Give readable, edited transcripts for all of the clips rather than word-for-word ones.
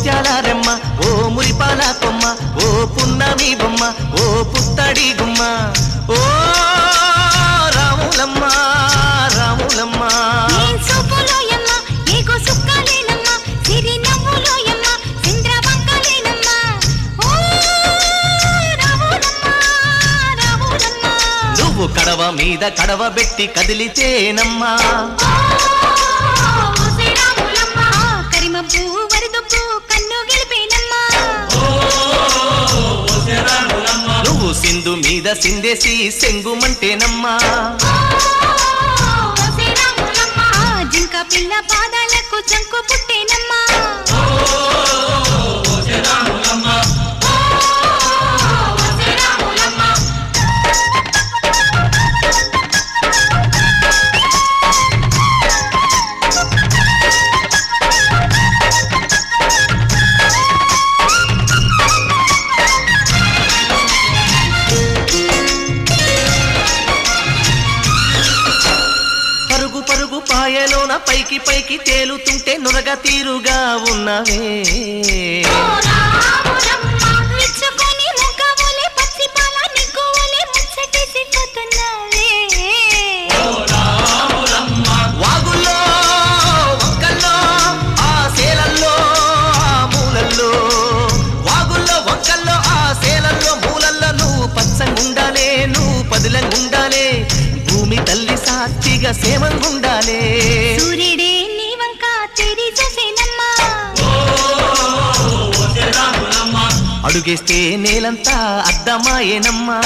ముత్యాల రెమ్మ ఓ మురిపాల కొమ్మ ఓ పున్నమి బొమ్మ ఓ పుత్తడి గుమ్మ ఓ రాములమ్మ రాములమ్మ నువ్వు కడవ మీద కడవ పెట్టి కదిలితేనమ్మా నువ్వు సింధు మీద సిందేసి సెంగుమంటేనమ్మా జింక పిల్ల పాదాలకు చంకు పుట్టేనమ్మా పాయలోన పైకి పైకి తేలుతుంటే నురగ తీరుగా ఉన్నవే వాగుల్లో వంకల్లో ఆ సేలల్లో ఆ మూలల్లో వాగుల్లో వంకల్లో ఆ సేలల్లో మూలల్లో నువ్వు పచ్చంగుండాలే నువ్వు పదిలంగుండాలే భూమి తల్లి సాక్షిగా సేమంగుండాలే సూర్యుడే నీ వంక తెరి చూసేనమ్మా అడుగేస్తే నేలంతా అద్దమాయేనమ్మా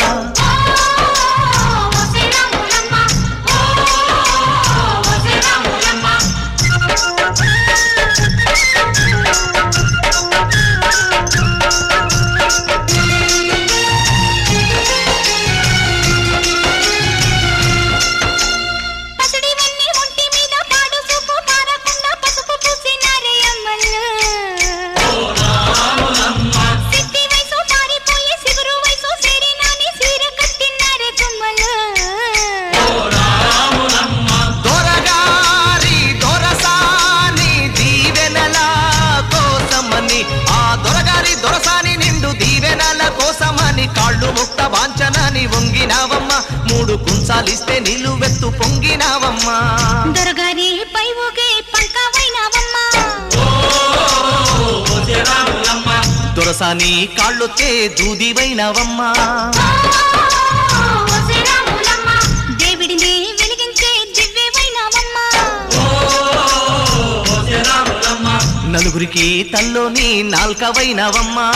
కాళ్ళు ముక్త వాంఛనాని వంగినావమ్మ మూడు కుంచాలిస్తే నిలువెత్తు పొంగినావమ్మా దొరగారి పై ఊగే పంకవైనావమ్మా దొరసాని కాళ్ళొత్తే దూదివైనావమ్మా దేవుడిని వెలిగించే దివ్యవైనావమ్మా నలుగురికి తల్లోని నాల్కవైనావమ్మా